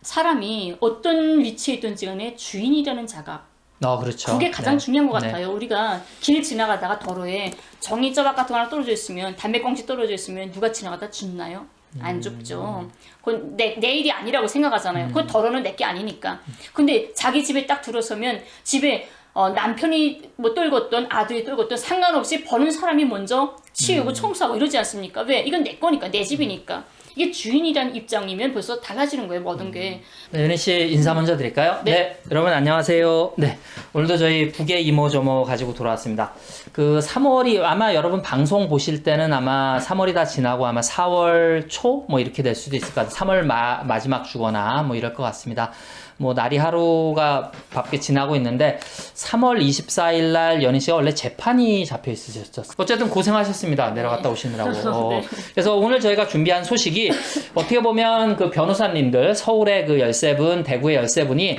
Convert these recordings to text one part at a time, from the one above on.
사람이 어떤 위치에 있든지 간에 주인이라는 자각. 그렇죠. 그게 가장 네. 중요한 것 같아요. 우리가 길 지나가다가 도로에 종이조각 같은 거 하나 떨어져 있으면, 담배꽁치 떨어져 있으면 누가 지나가다 줍나요? 안 줍죠. 그건 내 일이 아니라고 생각하잖아요. 그건 도로는 내 게 아니니까. 근데 자기 집에 딱 들어서면 집에 남편이 뭐 떨궜던 아들이 떨궜던 상관없이 버는 사람이 먼저 치우고 청소하고 이러지 않습니까? 왜? 이건 내 거니까, 내 집이니까. 이게 주인이라는 입장이면 벌써 달라지는 거예요, 모든 게. 네, 연희 씨 인사 먼저 드릴까요? 네. 여러분 안녕하세요. 네, 오늘도 저희 북의 이모저모 가지고 돌아왔습니다. 그 3월이 아마 여러분 방송 보실 때는 아마 3월이 다 지나고 아마 4월 초 뭐 이렇게 될 수도 있을 것 같아요. 3월 마지막 주거나 뭐 이럴 것 같습니다. 뭐 날이 하루가 바쁘게 지나고 있는데 3월 24일 날 연희 씨가 원래 재판이 잡혀 있으셨죠. 어쨌든 고생하셨습니다. 내려갔다 오시느라고. 네. 그래서 오늘 저희가 준비한 소식이 어떻게 보면 그 변호사님들 서울의 그 13분, 대구의 13분이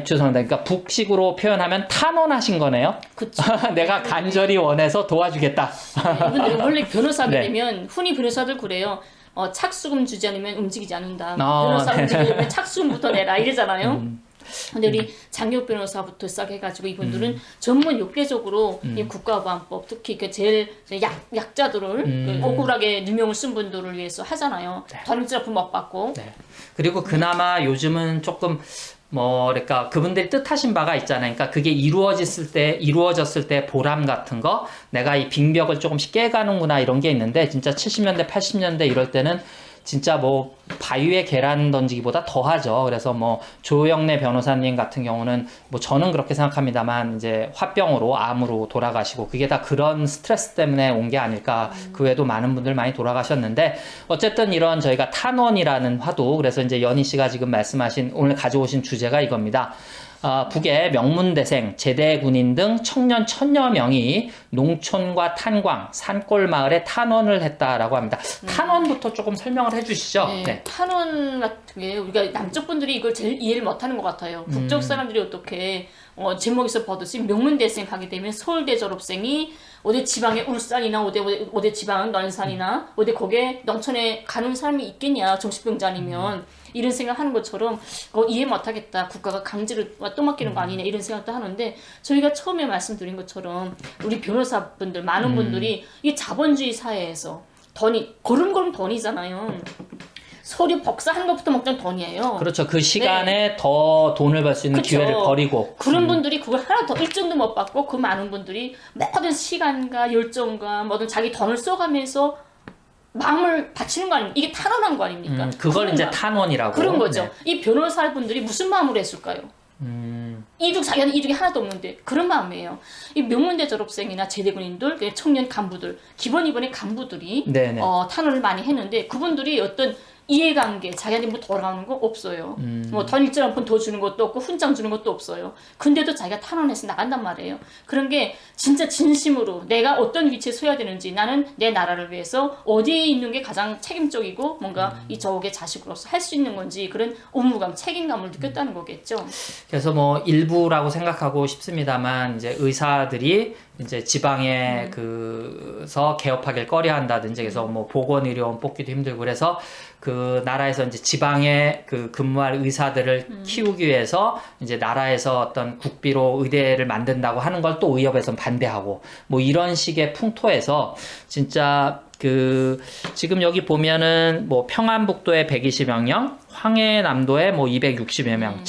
죄송합니다. 그러니까 북식으로 표현하면 탄원하신 거네요. 그쵸. 내가 간절히 원해서 도와주겠다. 이분들 원래 변호사가 네. 되면 흔히 변호사들 그래요. 착수금 주지 않으면 움직이지 않는다. 아, 변호사 네. 움직이면 착수금부터 내라 이러잖아요. 근데 우리 장혁 변호사부터 시작해가지고 이분들은 전문 욕계적으로 이 국가보안법 특히 그 제일 약자들을 그 억울하게 누명을 쓴 분들을 위해서 하잖아요. 전입자품 못 받고. 네. 그리고 그나마 요즘은 조금 그러니까 그분들이 뜻하신 바가 있잖아요. 그러니까 그게 이루어졌을 때 보람 같은 거, 내가 이 빙벽을 조금씩 깨가는구나 이런 게 있는데, 진짜 70년대, 80년대 이럴 때는 진짜 뭐 바위에 계란 던지기보다 더 하죠. 그래서 뭐 조영래 변호사님 같은 경우는 뭐 저는 그렇게 생각합니다만 이제 화병으로 암으로 돌아가시고, 그게 다 그런 스트레스 때문에 온 게 아닐까. 그 외에도 많은 분들 많이 돌아가셨는데, 어쨌든 이런 저희가 탄원이라는 화두, 그래서 이제 연희 씨가 지금 말씀하신 오늘 가져오신 주제가 이겁니다. 북의 명문대생, 제대군인 등 청년 1000여 명이 농촌과 탄광, 산골 마을에 탄원을 했다라고 합니다. 탄원부터 조금 설명을 해주시죠. 네, 네. 탄원 같은 게 우리가 남쪽 분들이 이걸 제일 이해를 못하는 것 같아요. 북쪽 사람들이 어떻게 제목에서 보듯이 명문대생 하게 되면 서울대 졸업생이 어디 지방에 울산이나 어디 지방 논산이나 어디 거기에 농촌에 가는 사람이 있겠냐, 정신병자 아니면. 이런 생각하는 것처럼 이해 못하겠다, 국가가 강제로 또 맡기는 거 아니냐 이런 생각도 하는데, 저희가 처음에 말씀드린 것처럼 우리 변호사분들 많은 분들이 이 자본주의 사회에서 돈이 걸음걸음 돈이잖아요. 서류 복사하는 것부터 먹던 돈이에요. 그렇죠. 그 시간에 더 돈을 벌 수 있는 그쵸. 기회를 버리고. 그런 분들이 그걸 하나 더 일정도 못 받고, 그 많은 분들이 모든 시간과 열정과 모든 자기 돈을 써가면서 마음을 바치는 거 아닙니까? 이게 탄원한 거 아닙니까? 그걸 이제 탄원이라고. 그런 거죠. 네. 이 변호사분들이 무슨 마음으로 했을까요? 자기한테 이득이 하나도 없는데 그런 마음이에요. 이 명문대 졸업생이나 제대군인들, 청년 간부들, 기본 이번에 간부들이 네네. 탄원을 많이 했는데, 그분들이 어떤 이해관계, 자기한테 뭐 돌아가는 거 없어요. 뭐 돈 일절 한 푼 더 주는 것도 없고 훈장 주는 것도 없어요. 근데도 자기가 탄원해서 나간단 말이에요. 그런 게 진짜 진심으로 내가 어떤 위치에 서야 되는지, 나는 내 나라를 위해서 어디에 있는 게 가장 책임적이고 뭔가 이 저국의 자식으로서 할 수 있는 건지, 그런 의무감, 책임감을 느꼈다는 거겠죠. 그래서 뭐 일부라고 생각하고 싶습니다만, 이제 의사들이 이제 지방에 그서 개업하길 꺼려한다든지, 그래서 뭐 보건의료원 뽑기도 힘들고, 그래서 그 나라에서 이제 지방에 그 근무할 의사들을 키우기 위해서 이제 나라에서 어떤 국비로 의대를 만든다고 하는 걸 또 의협에서는 반대하고, 뭐 이런 식의 풍토에서 진짜 지금 여기 보면은 뭐 평안북도에 120여 명, 황해남도에 뭐 260여 명,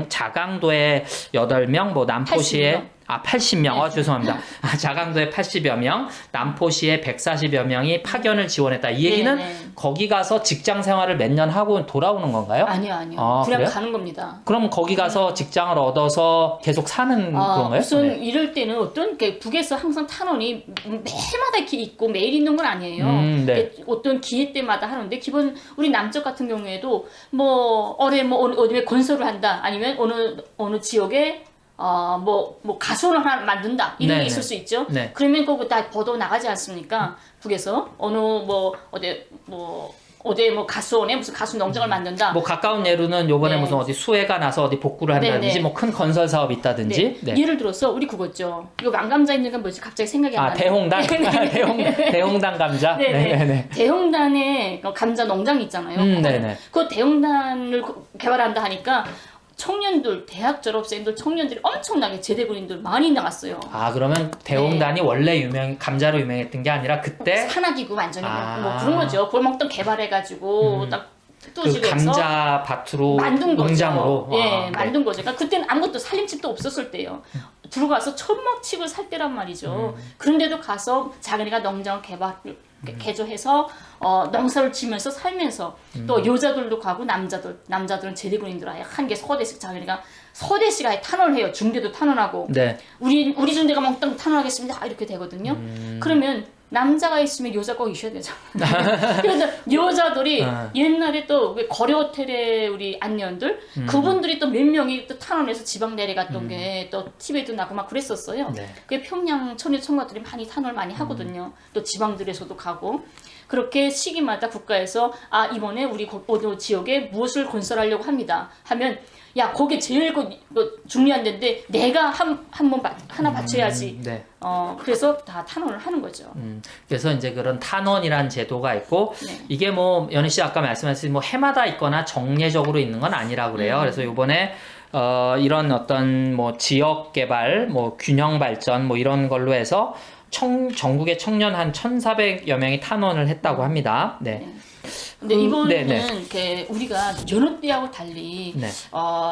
자강도에 8명, 뭐 남포시에 80명. 80명. 네. 죄송합니다. 자강도에 80여 명, 남포시에 140여 명이 파견을 지원했다. 이 얘기는 네네. 거기 가서 직장 생활을 몇 년 하고 돌아오는 건가요? 아니요. 그냥 그래요? 가는 겁니다. 그럼 거기 가서 직장을 얻어서 계속 사는 그런가요? 우선 네. 이럴 때는 북에서 항상 탄원이 매일마다 이렇게 있고 매일 있는 건 아니에요. 네. 어떤 기회 때마다 하는데, 기본 우리 남쪽 같은 경우에도 뭐 올해 뭐 어디에 건설을 한다, 아니면 어느 지역에 뭐 가수원을 하나 만든다, 이런 네네. 게 있을 수 있죠. 네. 그러면 그거 다 보도 나가지 않습니까? 북에서 어디 어디 뭐 가수원에 무슨 가수 농장을 만든다. 뭐 가까운 예로는 요번에 네. 무슨 어디 수해가 나서 어디 복구를 한다든지 네네. 뭐 큰 건설 사업이 있다든지. 네. 예를 들어서 우리 그거죠. 이거 왕감자 있는 건 뭐지? 갑자기 생각이 안 나네. 대홍단. 대홍단 감자. 네네. 대홍단에 감자 농장이 있잖아요. 네네. 그 대홍단을 개발한다 하니까 청년들, 대학 졸업생들, 청년들이 엄청나게 제대군인들 많이 나갔어요. 그러면 대홍단이 원래 감자로 유명했던 게 아니라 그때 산악이고 완전히 뭐 그런 거죠. 그걸 막 또 개발해가지고 딱 그 뚜지에서 감자 밭으로 만든 거죠. 농장으로. 예, 만든 거죠. 그러니까 그때는 아무것도 살림집도 없었을 때예요. 들어가서 천막치고 살 때란 말이죠. 그런데도 가서 자기네가 농장을 개조해서 농사를 지면서 살면서 또 여자들도 가고 남자들은 제대군인들 아예 한 개 서대씩 자기네가 서대씩 아예 탄원을 해요. 중대도 탄원하고 네. 우리 중대가 몽땅 탄원하겠습니다. 이렇게 되거든요. 그러면 남자가 있으면 여자 꼭 있어야 되잖아. 그래서 여자들이 옛날에 또 거래 호텔의 우리 안내원들 그분들이 또 몇 명이 또 탄원해서 지방 내려갔던 게 또 TV에도 나고 막 그랬었어요. 네. 그 평양 천일 청과들이 많이 탄원을 많이 하거든요. 또 지방들에서도 가고 그렇게 시기마다 국가에서 이번에 우리 어느 지역에 무엇을 건설하려고 합니다. 하면 야 거기 제일 중요한 데인데 내가 하나 바쳐야지. 네. 그래서 다 탄원을 하는 거죠. 그래서 이제 그런 탄원이란 제도가 있고 네. 이게 뭐 연희 씨 아까 말씀하신 뭐 해마다 있거나 정례적으로 있는 건 아니라 그래요. 그래서 이번에 이런 어떤 뭐 지역 개발, 뭐 균형 발전 뭐 이런 걸로 해서 전국의 청년 한 1,400여 명이 탄원을 했다고 합니다. 네. 근데 이번에는 네네. 이렇게 우리가 여느 때하고 달리 네.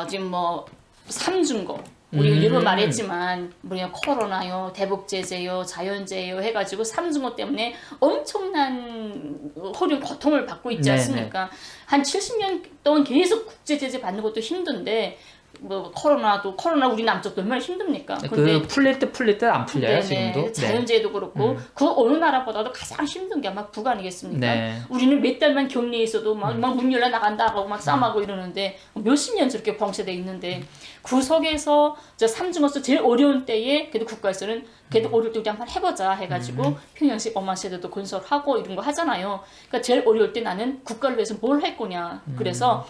지금 뭐 삼중고 우리가 여러 번 말했지만 뭐냐 코로나요, 대북제재요, 자연재해요 해가지고 삼중고 때문에 엄청난 어려운 고통을 받고 있지 않습니까? 한 70년 동안 계속 국제제재 받는 것도 힘든데 뭐 코로나 우리 남쪽도 얼마나 힘듭니까? 그 풀릴 듯 안 풀려요 지금도. 자연재해도 그렇고 그 어느 나라보다도 가장 힘든 게 아마 북 아니겠습니까? 네. 우리는 몇 달만 격리에 있어도 막 문 열려 나간다 하고 막 싸움하고 이러는데 몇십 년 저렇게 봉쇄돼 있는데 그 속에서 저 삼중어서 제일 어려운 때에 그래도 국가에서는 그래도 어려울 때 우리 한번 해보자 해가지고 평양식 어마세대도 건설하고 이런 거 하잖아요. 그러니까 제일 어려울 때 나는 국가를 위해서 뭘 할 거냐. 그래서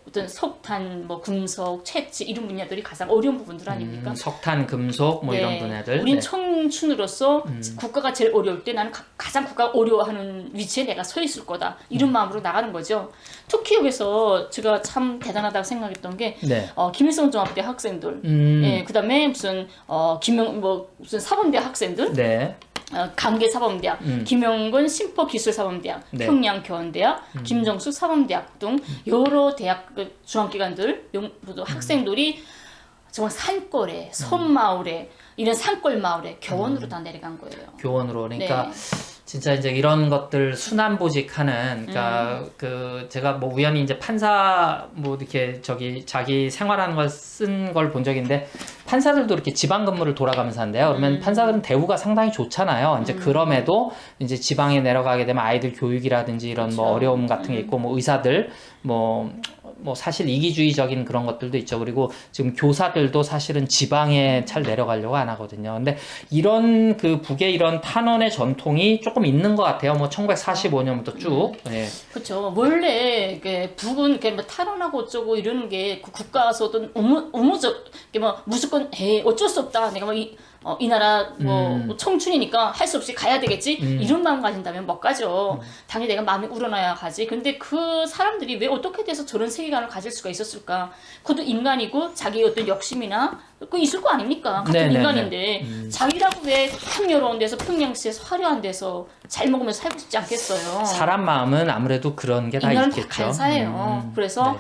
어떤 석탄, 뭐 금속, 채취 이런 분야들이 가장 어려운 부분들 아닙니까? 석탄, 금속 뭐 이런 분야들. 우린 청춘으로서 국가가 제일 어려울 때 나는 가장 국가가 어려워하는 위치에 내가 서 있을 거다. 이런 마음으로 나가는 거죠. 특히 여기서 제가 참 대단하다고 생각했던 게 김일성 종합대 학생들, 예, 그다음에 무슨 무슨 사범대 학생들, 강계 사범대학, 김영건 심포기술사범대학, 평양 교원대학, 김정숙 사범대학 등 여러 대학 중앙기관들 학생들이 정말 산골에 섬마을에 이런 산골 마을에 교원으로 다 내려간 거예요. 교원으로 그러니까 진짜 이제 이런 것들 순환보직하는 그러니까 그 제가 뭐 우연히 이제 판사 뭐 이렇게 자기 생활하는 걸 쓴 걸 본 적이 있는데 판사들도 이렇게 지방 근무를 돌아가면서 한대요. 그러면 판사들은 대우가 상당히 좋잖아요. 이제 그럼에도 이제 지방에 내려가게 되면 아이들 교육이라든지 이런 뭐 어려움 같은 게 있고 뭐 의사들 뭐 사실 이기주의적인 그런 것들도 있죠. 그리고 지금 교사들도 사실은 지방에 잘 내려가려고 안 하거든요. 근데 이런 그 북의 이런 탄원의 전통이 조금 있는 것 같아요. 뭐 1945년부터 쭉. 네. 그렇죠. 원래 북은 뭐 탈원하고 어쩌고 이러는 게 국가에서도 의무적 뭐 무조건 어쩔 수 없다. 내가 뭐 이 나라 뭐 청춘이니까 할 수 없이 가야 되겠지 이런 마음 가진다면 못 가죠. 당연히 내가 마음이 우러나야 가지. 근데 그 사람들이 왜 어떻게 돼서 저런 세계관을 가질 수가 있었을까? 그것도 인간이고 자기 어떤 욕심이나 그 있을 거 아닙니까? 같은 인간인데 자기라고 왜 풍요로운 데서 평양시에서 화려한 데서 잘 먹으면서 살고 싶지 않겠어요. 사람 마음은 아무래도 그런 게 다 인간은 있겠죠. 다 간사해요. 그래서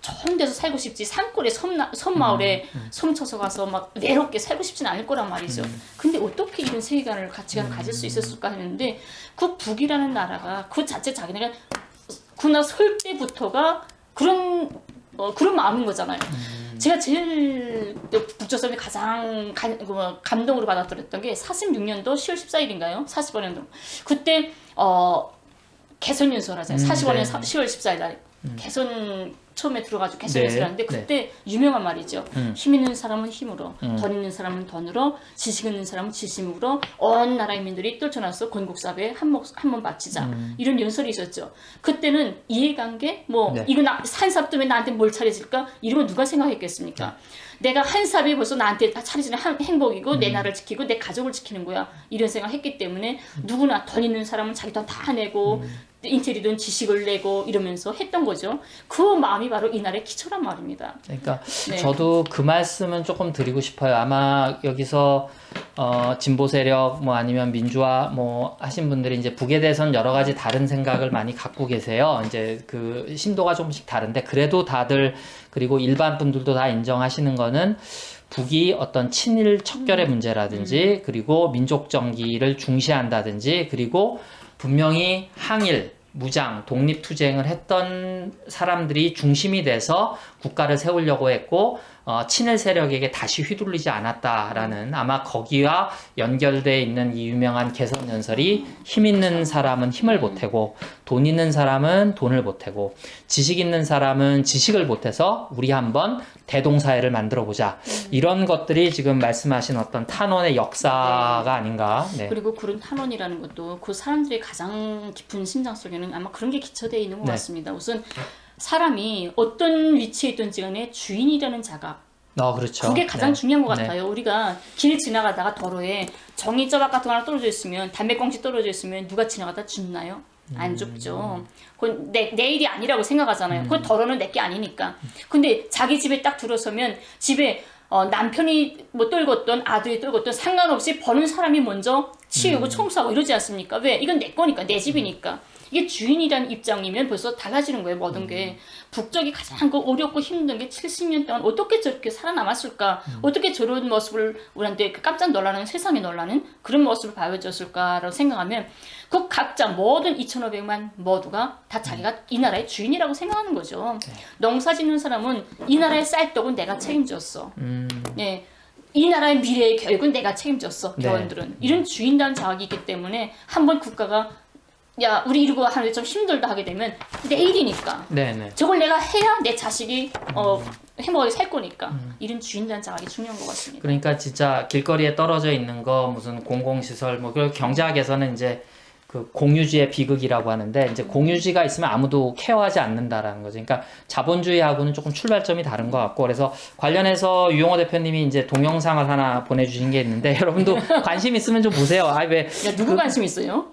좋은 데서 살고 싶지 산골에 섬마을에 섬 쳐서 가서 막 외롭게 살고 싶진 않을 거란 말이죠. 근데 어떻게 이런 세계관을 가치관을 가질 수 있었을까 했는데 그 북이라는 나라가 그 자체 자기네가 그나 설 때부터가 그런 마음인 거잖아요. 제가 제일 북조선이 가장 감동으로 받았던 게 46년도 10월 14일인가요? 45년도. 그때 개선연설 하잖아요. 45년 10월 14일 날 개선 처음에 들어가지고 계속 네. 연습을 하는데 그때 유명한 말이죠. 힘 있는 사람은 힘으로, 돈 있는 사람은 돈으로, 지식 있는 사람은 지식으로 온 나라의 민들이 떨쳐나서 건국사회에 한몸 바치자. 이런 연설이 있었죠. 그때는 이해관계, 뭐 네. 이거 한 삽 때문에 나한테 뭘 차려질까? 이런 거 누가 생각했겠습니까? 내가 한 삽이 벌써 나한테 차려지는 행복이고 내 나라를 지키고 내 가족을 지키는 거야. 이런 생각했기 때문에 누구나 돈 있는 사람은 자기 돈 다 내고 인테리어든 지식을 내고 이러면서 했던 거죠. 그 마음이 바로 이날의 기초란 말입니다. 그러니까 네. 저도 그 말씀은 조금 드리고 싶어요. 아마 여기서 진보 세력 뭐 아니면 민주화 뭐 하신 분들이 이제 북에 대해서는 여러 가지 다른 생각을 많이 갖고 계세요. 이제 그 심도가 조금씩 다른데 그래도 다들 그리고 일반 분들도 다 인정하시는 거는 북이 어떤 친일 척결의 문제라든지 그리고 민족 정기를 중시한다든지 그리고 분명히 항일 무장, 독립투쟁을 했던 사람들이 중심이 돼서 국가를 세우려고 했고 친일 세력에게 다시 휘둘리지 않았다라는 아마 거기와 연결되어 있는 이 유명한 개선 연설이 힘 있는 사람은 힘을 보태고 돈 있는 사람은 돈을 보태고 지식 있는 사람은 지식을 보태서 우리 한번 대동사회를 만들어 보자. 이런 것들이 지금 말씀하신 어떤 탄원의 역사가 아닌가. 네. 그리고 그런 탄원이라는 것도 그 사람들의 가장 깊은 심장 속에는 아마 그런 게 기초되어 있는 것 네. 같습니다. 우선 사람이 어떤 위치에 있든지 간에 주인이라는 자각. 그렇죠. 그게 가장 네. 중요한 것 네. 같아요. 우리가 길 지나가다가 도로에 종이조각 같은 거 하나 떨어져 있으면 담배꽁치 떨어져 있으면 누가 지나가다 죽나요? 안 죽죠. 그건 내 일이 아니라고 생각하잖아요. 그건 도로는 내 게 아니니까. 근데 자기 집에 딱 들어서면 집에 남편이 뭐 떨궜던 아들이 떨궜던 상관없이 버는 사람이 먼저 치우고 청소하고 이러지 않습니까? 왜? 이건 내 거니까, 내 집이니까. 이게 주인이라는 입장이면 벌써 달라지는 거예요, 모든 게. 북적이 가장 어렵고 힘든 게 70년 동안 어떻게 저렇게 살아남았을까? 어떻게 저런 모습을 우리한테 깜짝 놀라는, 세상에 놀라는 그런 모습을 보여줬을까라고 생각하면 그 각자 모든 2,500만 모두가 다 자기가 이 나라의 주인이라고 생각하는 거죠. 농사 짓는 사람은 이 나라의 쌀떡은 내가 책임졌어. 네. 이 나라의 미래의 교육은 내가 책임졌어. 교원들은. 이런 주인다는 자각이 있기 때문에 한번 국가가 야 우리 이러고 하는데 좀 힘들다 하게 되면 내 일이니까 네네. 저걸 내가 해야 내 자식이 행복하게 살 거니까 이런 주인다는 자각이 중요한 것 같습니다. 그러니까 진짜 길거리에 떨어져 있는 거 무슨 공공시설 뭐 그 경제학에서는 이제 그 공유지의 비극이라고 하는데 이제 공유지가 있으면 아무도 케어하지 않는다라는 거죠. 그러니까 자본주의하고는 조금 출발점이 다른 것 같고 그래서 관련해서 유용호 대표님이 이제 동영상을 하나 보내주신 게 있는데 여러분도 관심 있으면 좀 보세요. 왜? 야 누구 관심 있어요?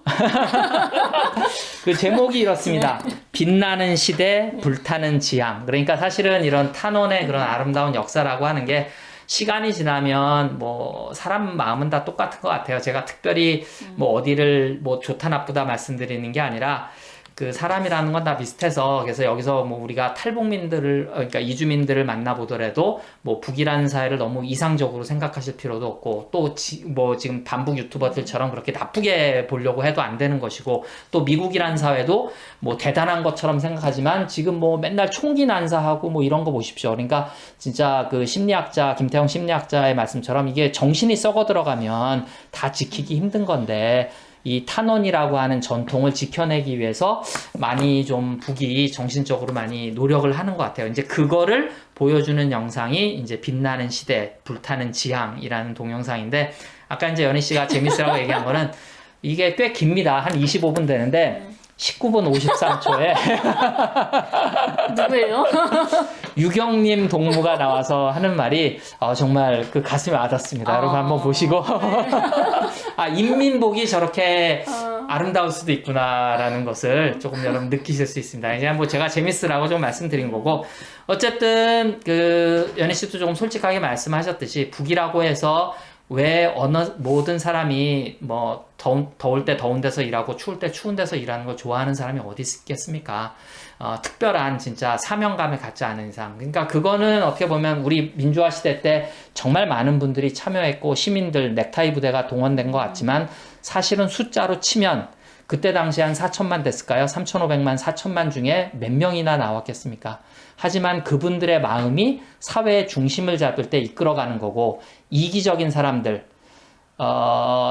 그 제목이 이렇습니다. 빛나는 시대, 불타는 지향. 그러니까 사실은 이런 탄원의 그런 아름다운 역사라고 하는 게 시간이 지나면 뭐 사람 마음은 다 똑같은 것 같아요. 제가 특별히 뭐 어디를 뭐 좋다 나쁘다 말씀드리는 게 아니라 그 사람이라는 건 다 비슷해서 그래서 여기서 뭐 우리가 탈북민들을 그러니까 이주민들을 만나보더라도 뭐 북이라는 사회를 너무 이상적으로 생각하실 필요도 없고 또 뭐 지금 반북 유튜버들처럼 그렇게 나쁘게 보려고 해도 안 되는 것이고 또 미국이라는 사회도 뭐 대단한 것처럼 생각하지만 지금 뭐 맨날 총기 난사하고 뭐 이런 거 보십시오. 그러니까 진짜 그 심리학자 김태형 심리학자의 말씀처럼 이게 정신이 썩어 들어가면 다 지키기 힘든 건데 이 탄원이라고 하는 전통을 지켜내기 위해서 많이 좀 북이 정신적으로 많이 노력을 하는 것 같아요. 이제 그거를 보여주는 영상이 이제 빛나는 시대, 불타는 지향이라는 동영상인데 아까 이제 연희 씨가 재밌으라고 얘기한 거는 이게 꽤 깁니다. 한 25분 되는데 19분 53초에 누구예요? 유경님 동무가 나와서 하는 말이 정말 그 가슴에 와닿습니다. 여러분 한번 보시고 아 인민복이 저렇게 아름다울 수도 있구나라는 것을 조금 여러분 느끼실 수 있습니다. 이제 뭐 제가 재밌으라고 좀 말씀드린 거고 어쨌든 그 연희 씨도 조금 솔직하게 말씀하셨듯이 북이라고 해서 왜 모든 사람이 뭐 더울 때 더운 데서 일하고 추울 때 추운 데서 일하는 걸 좋아하는 사람이 어디 있겠습니까? 특별한 진짜 사명감을 갖지 않은 이상. 그러니까 그거는 어떻게 보면 우리 민주화 시대 때 정말 많은 분들이 참여했고 시민들 넥타이 부대가 동원된 것 같지만 사실은 숫자로 치면 그때 당시에 한 4천만 됐을까요? 3,500만, 4천만 중에 몇 명이나 나왔겠습니까? 하지만 그분들의 마음이 사회의 중심을 잡을 때 이끌어가는 거고 이기적인 사람들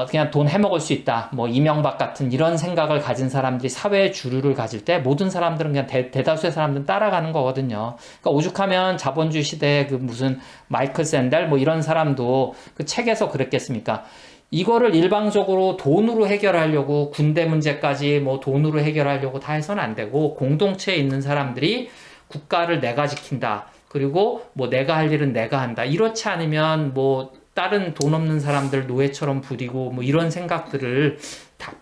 그냥 돈 해먹을 수 있다. 뭐, 이명박 같은 이런 생각을 가진 사람들이 사회의 주류를 가질 때 모든 사람들은 그냥 대다수의 사람들은 따라가는 거거든요. 그러니까 오죽하면 자본주의 시대에 그 무슨 마이클 샌델 뭐 이런 사람도 그 책에서 그랬겠습니까? 이거를 일방적으로 돈으로 해결하려고 군대 문제까지 뭐 돈으로 해결하려고 다 해서는 안 되고 공동체에 있는 사람들이 국가를 내가 지킨다. 그리고 뭐 내가 할 일은 내가 한다. 이렇지 않으면 뭐 다른 돈 없는 사람들 노예처럼 부리고 뭐 이런 생각들을 다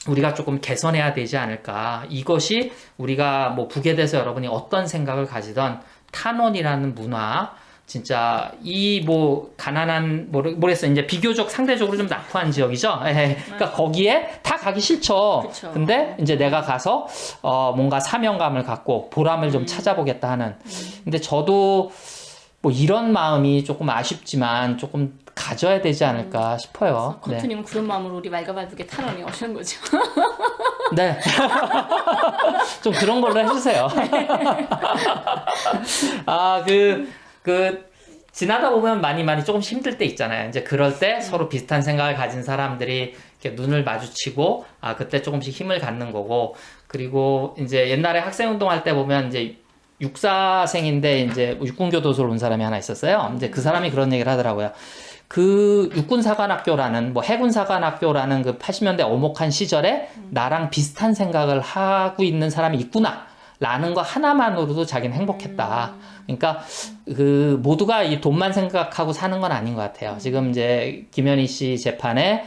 우리가 조금 개선해야 되지 않을까. 이것이 우리가 뭐 북에 대해서 여러분이 어떤 생각을 가지던 탄원이라는 문화, 진짜 이 뭐 가난한 모르겠어 이제 비교적 상대적으로 좀 낙후한 지역이죠. 그러니까 거기에 다 가기 싫죠. 그쵸. 근데 이제 내가 가서 뭔가 사명감을 갖고 보람을 좀 찾아보겠다 하는. 근데 저도 뭐 이런 마음이 조금 아쉽지만 조금 가져야 되지 않을까 싶어요. 네. 거투님은 그런 마음으로 우리 말가발북에 탄원이 오시는 거죠. 네. 좀 그런 걸로 해주세요. 지나다 보면 많이 조금 힘들 때 있잖아요. 이제 그럴 때 서로 비슷한 생각을 가진 사람들이 이렇게 눈을 마주치고, 그때 조금씩 힘을 갖는 거고, 그리고 이제 옛날에 학생운동 할 때 보면 이제 육사생인데 이제 육군교도소로 온 사람이 하나 있었어요. 이제 그 사람이 그런 얘기를 하더라고요. 그 육군사관학교라는 뭐 해군사관학교라는 그 80년대 오목한 시절에 나랑 비슷한 생각을 하고 있는 사람이 있구나 라는 거 하나만으로도 자기는 행복했다. 그러니까 그 모두가 이 돈만 생각하고 사는 건 아닌 것 같아요. 지금 이제 김현희 씨 재판에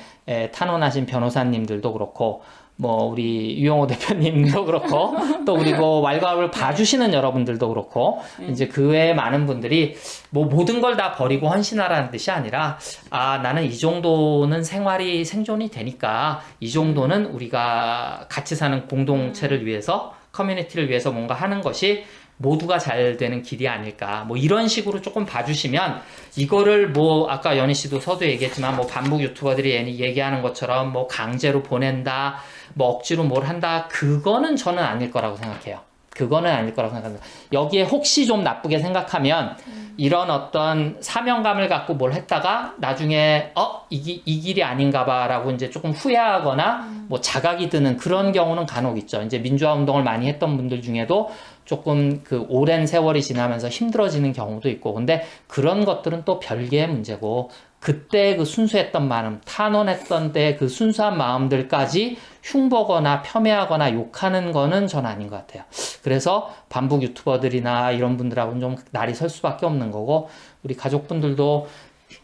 탄원하신 변호사님들도 그렇고 뭐 우리 유영호 대표님도 그렇고 또 그리고 왈가왈부를 봐주시는 여러분들도 그렇고 이제 그 외에 많은 분들이 뭐 모든 걸 다 버리고 헌신하라는 뜻이 아니라 나는 이 정도는 생존이 되니까 이 정도는 우리가 같이 사는 공동체를 위해서 커뮤니티를 위해서 뭔가 하는 것이 모두가 잘 되는 길이 아닐까. 뭐 이런 식으로 조금 봐주시면 이거를 뭐 아까 연희 씨도 서두 얘기했지만 뭐 반북 유튜버들이 얘기하는 것처럼 뭐 강제로 보낸다, 뭐 억지로 뭘 한다. 그거는 저는 아닐 거라고 생각해요. 그거는 아닐 거라고 생각합니다. 여기에 혹시 좀 나쁘게 생각하면 이런 어떤 사명감을 갖고 뭘 했다가 나중에 이 길이 아닌가 봐라고 이제 조금 후회하거나 뭐 자각이 드는 그런 경우는 간혹 있죠. 이제 민주화 운동을 많이 했던 분들 중에도 조금 그 오랜 세월이 지나면서 힘들어지는 경우도 있고, 근데 그런 것들은 또 별개의 문제고, 그때 그 순수했던 마음, 탄원했던 때 그 순수한 마음들까지 흉보거나 폄훼하거나 욕하는 거는 전 아닌 것 같아요. 그래서 반북 유튜버들이나 이런 분들하고는 좀 날이 설 수밖에 없는 거고, 우리 가족분들도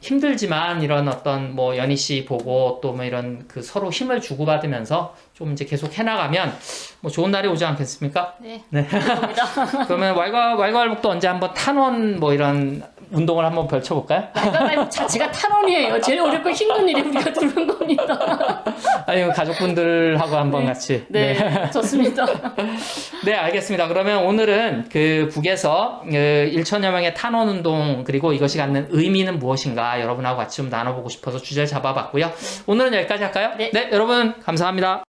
힘들지만 이런 어떤 뭐 연희 씨 보고 또 뭐 이런 그 서로 힘을 주고받으면서 좀 이제 계속 해나가면 뭐 좋은 날이 오지 않겠습니까? 네. 감사합니다. 그러면 왈가왈북도 언제 한번 탄원 뭐 이런 운동을 한번 펼쳐볼까요? 말가발북 자체가 탄원이에요. 제일 어렵고 힘든 일이 우리가 들은 겁니다. 아니 가족분들하고 한번 같이. 네, 좋습니다. 네, 알겠습니다. 그러면 오늘은 그 북에서 1천여 명의 탄원 운동 그리고 이것이 갖는 의미는 무엇인가 여러분하고 같이 좀 나눠보고 싶어서 주제를 잡아봤고요. 오늘은 여기까지 할까요? 네. 여러분 감사합니다.